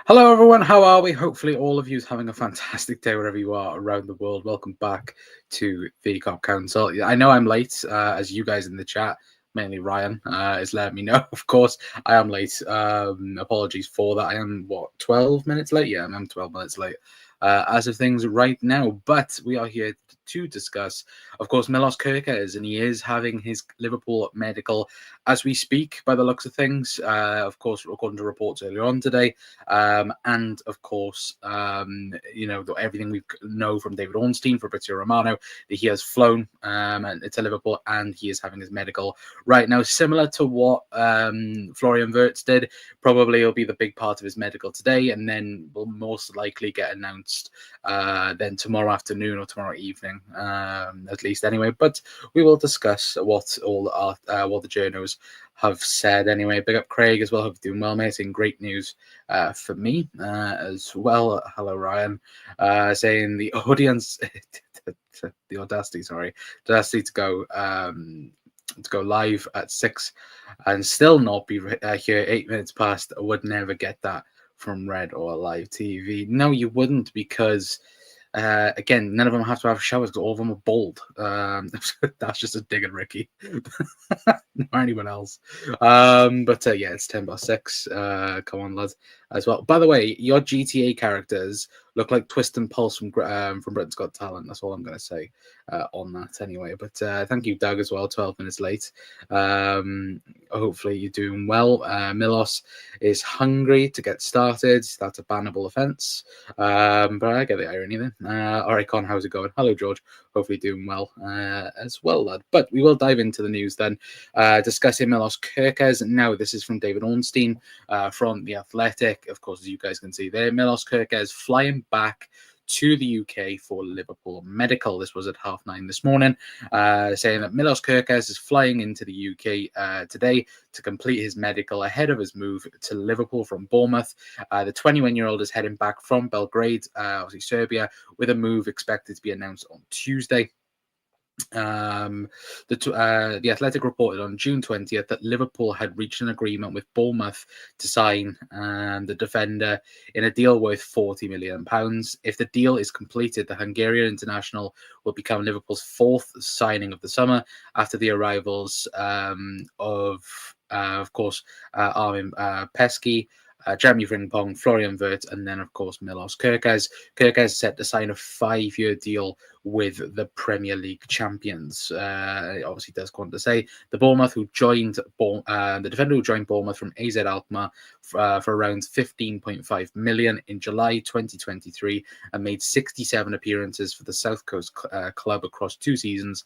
Hello, everyone. How are we? Hopefully, all of you is having a fantastic day wherever you are around the world. Welcome back to the Cop Council. I know I'm late, as you guys in the chat, mainly Ryan, is letting me know. Of course, I am late. Apologies for that. I am, 12 minutes late? Yeah, I'm 12 minutes late as of things right now. But we are here to discuss, of course, Milos Kerkez, and he is having his Liverpool medical as we speak, by the looks of things. Of course, according to reports earlier on today. And of course, everything we know from David Ornstein, Fabrizio Romano, that he has flown to Liverpool and he is having his medical right now, similar to what Florian Wirtz did. Probably will be the big part of his medical today, and then will most likely get announced then tomorrow afternoon or tomorrow evening, at least anyway. But we will discuss what the journos have said anyway. Big up Craig as well. Hope you're doing well, mate. And great news for me as well. Hello, Ryan. Saying the audience, the audacity to go live at 6 and still not be here 8 minutes past. I would never get that from Red or Live TV. No, you wouldn't, because again, none of them have to have showers because all of them are bald. That's just a dig at Ricky, or anyone else. Yeah, it's 10 past 6. Come on, lads, as well. By the way, your GTA characters look like Twist and Pulse from Britain's Got Talent. That's all I'm going to say on that anyway. But thank you, Doug, as well. 12 minutes late. Hopefully you're doing well. Milos is hungry to get started. That's a bannable offence. But I get the irony then. All right, Con, how's it going? Hello, George. Hopefully doing well as well, lad. But we will dive into the news then, discussing Milos Kerkez. Now, this is from David Ornstein from The Athletic. Of course, as you guys can see there, Milos Kerkez flying back to the UK for Liverpool medical. This was at 9:30 this morning, saying that Milos Kerkez is flying into the UK today to complete his medical ahead of his move to Liverpool from Bournemouth. The 21-year-old is heading back from Belgrade, obviously Serbia, with a move expected to be announced on Tuesday. The Athletic reported on June 20th that Liverpool had reached an agreement with Bournemouth to sign the defender in a deal worth £40 million. If the deal is completed, the Hungarian international will become Liverpool's fourth signing of the summer after the arrivals of course, Armin Pesky, Jeremy Frimpong, Florian Wirtz, and then, of course, Milos Kerkez. Kerkez set to sign a 5-year deal with the Premier League champions. It obviously does go on to say the defender who joined Bournemouth from AZ Alkmaar for around 15.5 million in July 2023 and made 67 appearances for the South Coast club across 2 seasons.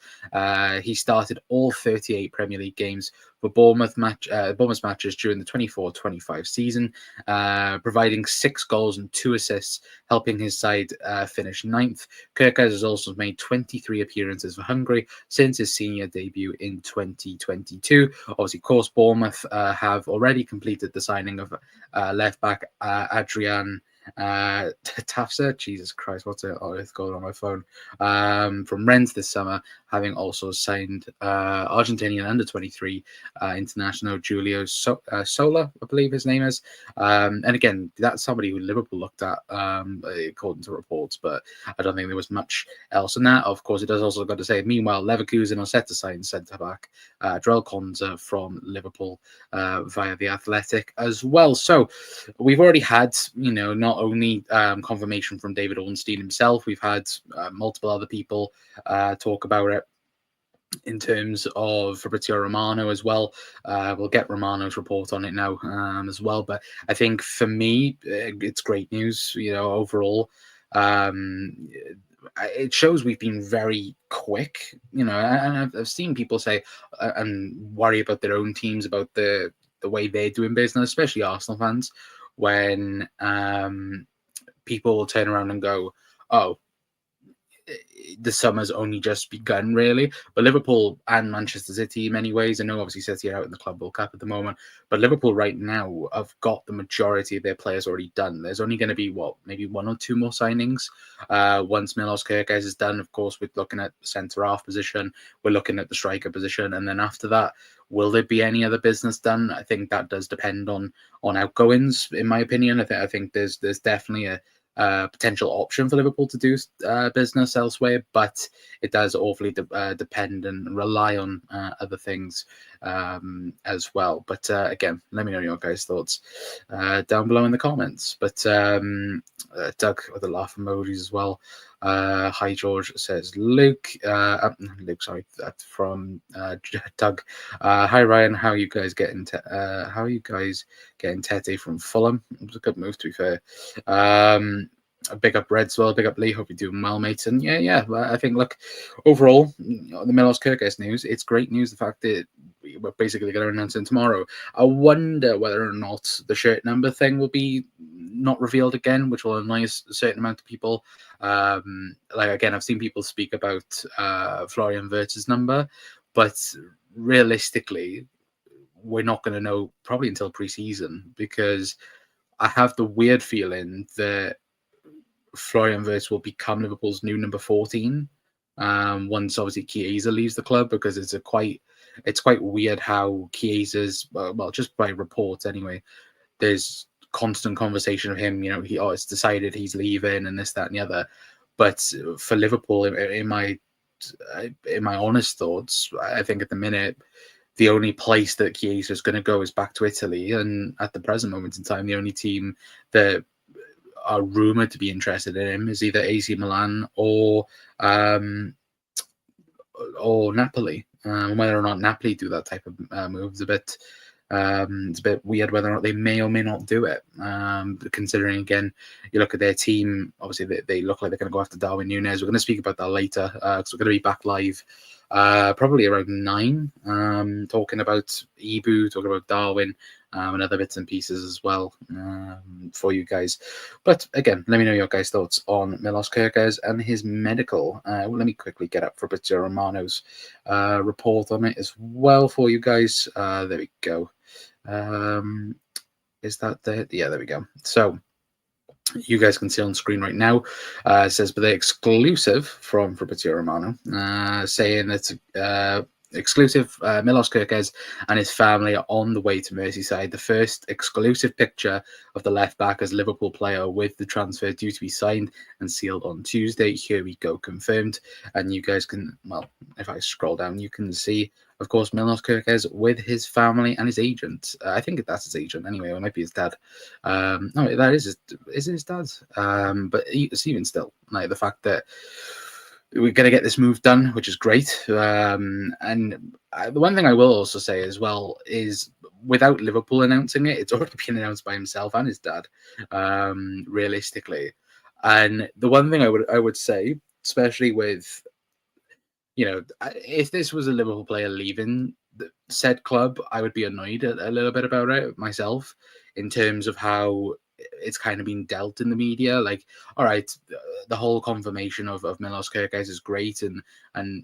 He started all 38 Premier League games for Bournemouth matches during the 24-25 season, providing 6 goals and 2 assists, helping his side finish 9th. Kerkez has also made 23 appearances for Hungary since his senior debut in 2022. Obviously, of course, Bournemouth have already completed the signing of left-back Adrian Tafsa. Jesus Christ, what's it going on my phone? From Rennes this summer, having also signed Argentinian under-23 international Julio Sola, I believe his name is. And again, that's somebody who Liverpool looked at, according to reports, but I don't think there was much else in that. Of course, it does also got to say, meanwhile, Leverkusen are set to sign centre-back Drell Konza from Liverpool via The Athletic as well. So we've already had, not only confirmation from David Ornstein himself, we've had multiple other people talk about it in terms of Fabrizio Romano as well. We'll get Romano's report on it now as well. But I think for me, it's great news, overall. It shows we've been very quick, and I've seen people say and worry about their own teams, about the way they're doing business, especially Arsenal fans, when people will turn around and go, oh, the summer's only just begun, really. But Liverpool and Manchester City, in many ways, I know obviously City are out in the Club World Cup at the moment, but Liverpool right now have got the majority of their players already done. There's only going to be, maybe 1 or 2 more signings once Milos Kerkez is done. Of course, we're looking at the centre-half position, we're looking at the striker position, and then after that, Will there be any other business done? I think that does depend on outgoings, in my opinion. I think there's definitely a potential option for Liverpool to do business elsewhere, but it does awfully depend and rely on other things as well. But again, let me know your guys' thoughts down below in the comments. But Doug with the laugh emojis as well. Hi George, says Luke. Luke, sorry, that's from Doug. Hi Ryan, how are you guys getting? How are you guys getting Tete from Fulham? It was a good move, to be fair. Big up Redswell, big up Lee. Hope you're doing well, mates. And yeah. I think, look, overall, the Milos Kerkez news, it's great news. The fact that we're basically going to announce it tomorrow. I wonder whether or not the shirt number thing will be not revealed again, which will annoy a certain amount of people. Like, again, I've seen people speak about Florian Wirtz's number, but realistically, we're not going to know probably until pre-season, because I have the weird feeling that Florian Wirtz will become Liverpool's new number 14 once obviously Chiesa leaves the club, because it's quite weird how Chiesa's, well, just by reports anyway, there's constant conversation of him, it's decided he's leaving and this, that, and the other. But for Liverpool, in my honest thoughts, I think at the minute, the only place that Chiesa is going to go is back to Italy. And at the present moment in time, the only team that are rumoured to be interested in him is either AC Milan or Napoli. Whether or not Napoli do that type of move is it's a bit weird whether or not they may or may not do it. Considering, again, you look at their team, obviously they look like they're going to go after Darwin Núñez. We're going to speak about that later, because we're going to be back live probably around 9, talking about Ibu, talking about Darwin, and other bits and pieces as well for you guys. But again, let me know your guys' thoughts on Milos Kerkez and his medical. Let me quickly get up Fabrizio Romano's report on it as well for you guys. There we go. Is that there? Yeah, there we go. So you guys can see on screen right now, it says, but the exclusive from Fabrizio Romano, saying that exclusive, Milos Kerkez and his family are on the way to Merseyside. The first exclusive picture of the left back as Liverpool player, with the transfer due to be signed and sealed on Tuesday. Here we go, confirmed. And you guys can, well, if I scroll down, you can see, of course, Milos Kerkez with his family and his agent. I think that's his agent anyway, or it might be his dad. No, that is his dad. But it's even still, like, the fact that we're going to get this move done, which is great. And the one thing I will also say as well is, without Liverpool announcing it, it's already been announced by himself and his dad, realistically. And the one thing I would say, especially with, if this was a Liverpool player leaving said club, I would be annoyed a little bit about it myself, in terms of how it's kind of been dealt in the media. Like, all right, the whole confirmation of Milos Kerkez is great, and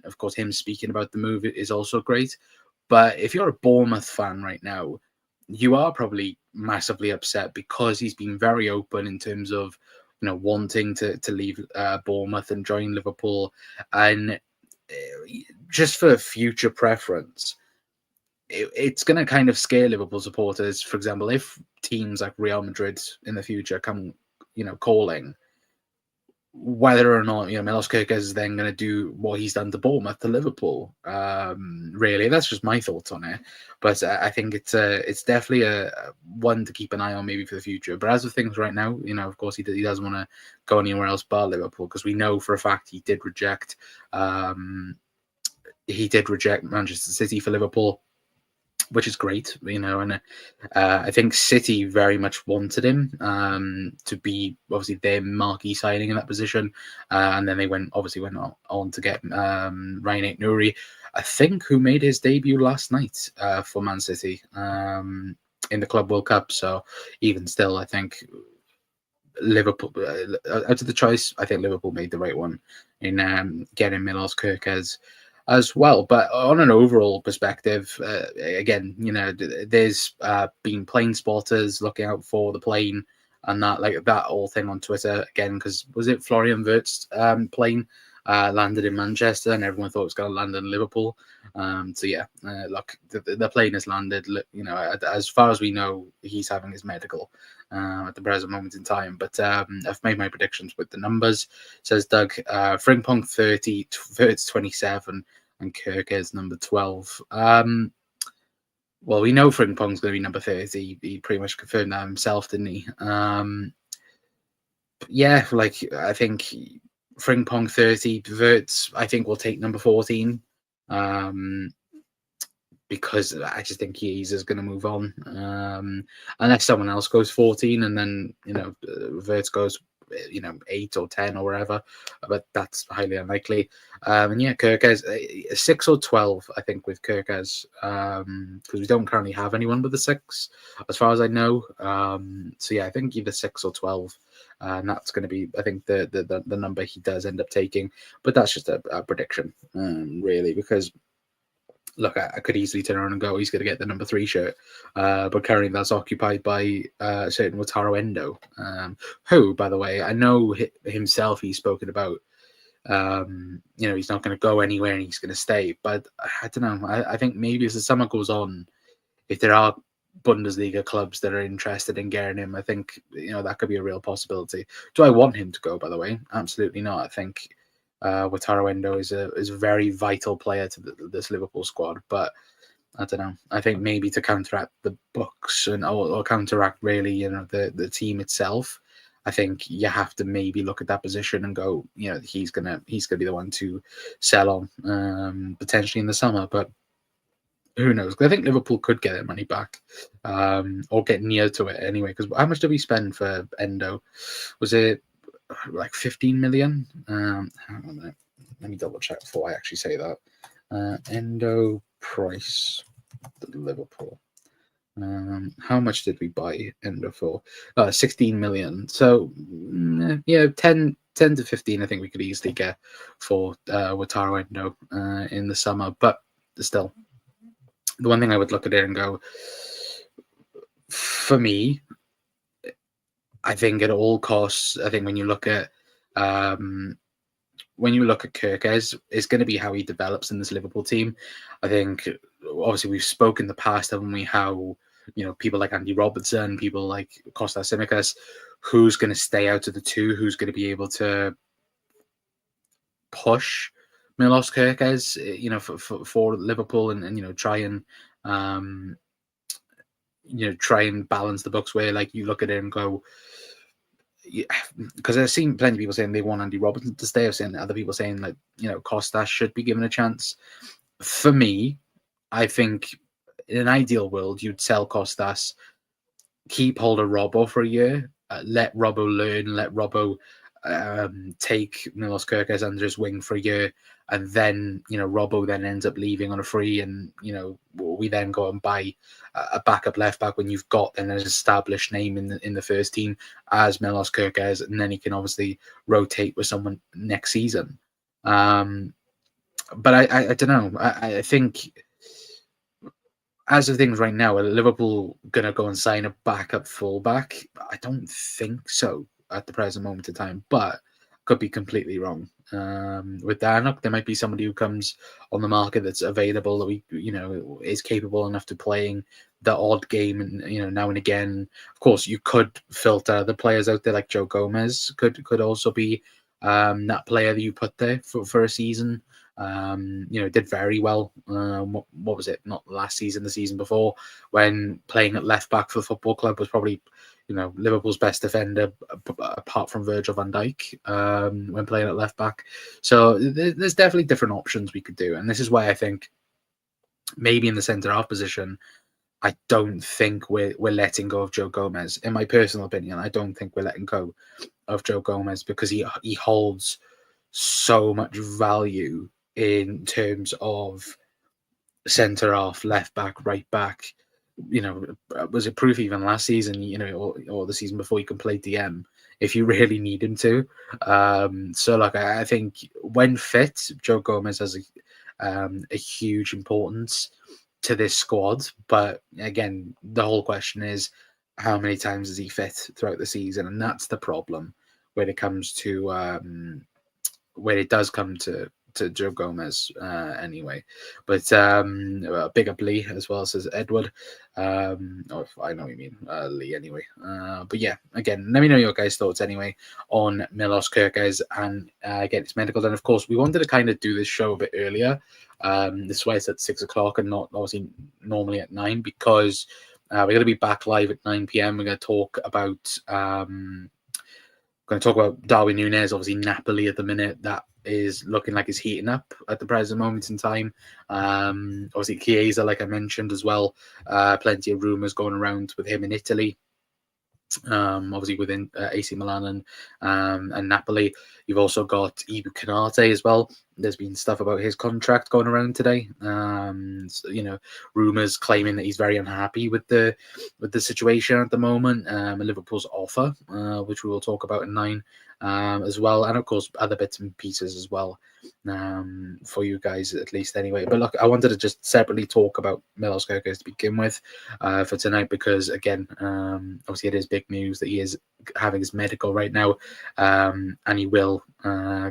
of course him speaking about the move is also great. But if you're a Bournemouth fan right now, you are probably massively upset, because he's been very open in terms of wanting to leave Bournemouth and join Liverpool, and just for future preference, it's going to kind of scare Liverpool supporters. For example, if teams like Real Madrid in the future come, calling, whether or not, Milos Kerkez is then going to do what he's done to Bournemouth to Liverpool. Really, that's just my thoughts on it. But I think it's definitely a one to keep an eye on, maybe for the future. But as of things right now, of course, he doesn't want to go anywhere else but Liverpool, because we know for a fact he did reject Manchester City for Liverpool, which is great, and I think City very much wanted him to be obviously their marquee signing in that position, and then they went on to get Ryan Nouri, I think, who made his debut last night for Man City in the Club World Cup. So even still, I think Liverpool, out of the choice, I think Liverpool made the right one in getting Milos Kerkez as well. But on an overall perspective, again, there's been plane spotters looking out for the plane, and that whole thing on Twitter again, because was it Florian Wirtz plane landed in Manchester, and everyone thought it was going to land in Liverpool. So yeah, look, the plane has landed. You know, as far as we know, he's having his medical at the present moment in time. But I've made my predictions with the numbers. Says Doug, Frimpong 30, Verts 27, and Kerkez number 12. Well, we know Frimpong's going to be number 30. He pretty much confirmed that himself, didn't he? Yeah, like I think Frimpong 30, Verts I think will take number 14. Because I just think he's is going to move on. Unless someone else goes 14 and then, you know, Verts goes, you know, 8 or 10 or whatever, but that's highly unlikely. And yeah, Kerkez 6 or 12, I think, with Kerkez, because we don't currently have anyone with the 6, as far as I know. So yeah, I think either 6 or 12, and that's going to be, I think, the number he does end up taking. But that's just a prediction, really, because look, I could easily turn around and go, he's going to get the number 3 shirt. But currently that's occupied by a certain Wataru Endo, who, by the way, I know himself he's spoken about, you know, he's not going to go anywhere and he's going to stay. But I don't know. I think maybe as the summer goes on, if there are Bundesliga clubs that are interested in getting him, I think, you know, that could be a real possibility. Do I want him to go, by the way? Absolutely not. I think Wataru Endo is a very vital player to this Liverpool squad, but I don't know. I think maybe to counteract the books and or counteract really, you know, the team itself, I think you have to maybe look at that position and go, you know, he's gonna be the one to sell on potentially in the summer, but who knows? I think Liverpool could get their money back, or get near to it anyway. Because how much did we spend for Endo? Was it like 15 million? Hang on a minute. Let me double check before I actually say that. Endo price, Liverpool. How much did we buy Endo for? 16 million. So yeah, 10 to 15. I think we could easily get for Wataru Endo in the summer. But still, the one thing I would look at it and go, for me, I think at all costs, I think when you look at Kerkez, it's going to be how he develops in this Liverpool team. I think obviously we've spoken in the past, haven't we? How, you know, people like Andy Robertson, people like Kostas Tsimikas, who's going to stay out of the two, who's going to be able to push Milos Kerkez, you know, for Liverpool and you know, try and try and balance the books where, like, you look at it and go, because I've seen plenty of people saying they want Andy Robertson to stay. I've seen other people saying, like, you know, Kostas should be given a chance. For me, I think in an ideal world, you'd sell Kostas, keep hold of Robbo for a year, let Robbo learn, let Robbo take Milos Kerkez under his wing for a year, and then, you know, Robbo then ends up leaving on a free, and, you know, we then go and buy a backup left back when you've got an established name in the first team as Milos Kerkez, and then he can obviously rotate with someone next season. But I don't know. I think as of things right now, are Liverpool gonna go and sign a backup fullback? I don't think so at the present moment in time, but could be completely wrong. With that, look, there might be somebody who comes on the market that's available that we, you know, is capable enough to playing the odd game, and, you know, now and again. Of course, you could filter the players out there, like Joe Gomez could also be that player that you put there for a season. You know, did very well. What was it? Not last season, the season before, when playing at left back for the football club, was probably, you know, Liverpool's best defender apart from Virgil van Dijk when playing at left back. So there's definitely different options we could do, and this is why I think maybe in the centre half position, I don't think we're letting go of Joe Gomez. In my personal opinion, I don't think we're letting go of Joe Gomez because he holds so much value in terms of centre half, left back, right back. You know, was it proof even last season? You know, or the season before, you can play DM if you really need him to. So, like, I think when fit, Joe Gomez has a huge importance to this squad. But again, the whole question is, how many times is he fit throughout the season? And that's the problem when it comes to when it does come to Joe Gomez anyway. But big up Lee as well, says Edward. Oh, I know what you mean, Lee anyway. But yeah, again, let me know your guys' thoughts anyway on Milos Kerkez and get his medical done. Of course, we wanted to kind of do this show a bit earlier. This is why it's at 6 o'clock and not obviously normally at 9, because we're going to be back live at 9 p.m. We're going to talk about Darwin Núñez. Obviously, Napoli at the minute, that is looking like it's heating up at the present moment in time. Obviously, Chiesa, like I mentioned as well, plenty of rumours going around with him in Italy. Obviously within AC Milan and Napoli. You've also got Ibu Konate as well. There's been stuff about his contract going around today. So, rumours claiming that he's very unhappy with the situation at the moment. Liverpool's offer, which we will talk about in 9 as well, and of course other bits and pieces as well for you guys at least anyway. But look, I wanted to just separately talk about Milos Kerkez to begin with for tonight, because again, obviously it is big news that he is having his medical right now, and he will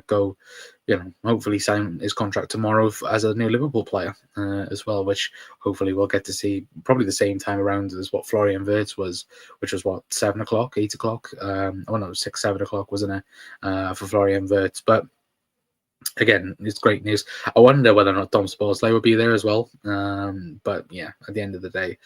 go, hopefully sign his contract tomorrow as a new Liverpool player as well, which hopefully we'll get to see probably the same time around as what Florian Wirtz was, which was 7 o'clock, 8 o'clock. Oh no, 6, 7 o'clock, wasn't it, for Florian Wirtz? But again, it's great news. I wonder whether or not Dom Szoboszlai will be there as well. But yeah, at the end of the day,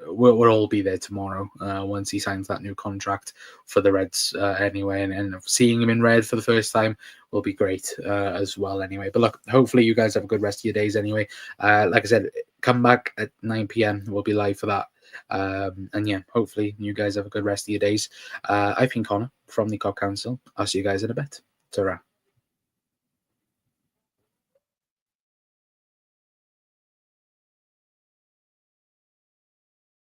we'll all be there tomorrow once he signs that new contract for the Reds anyway, and seeing him in red for the first time will be great as well anyway. But look, hopefully you guys have a good rest of your days anyway. Like I said, come back at 9 p.m. We'll be live for that. And yeah, hopefully you guys have a good rest of your days. I've been Connor from the COP Council. I'll see you guys in a bit. Ta-ra.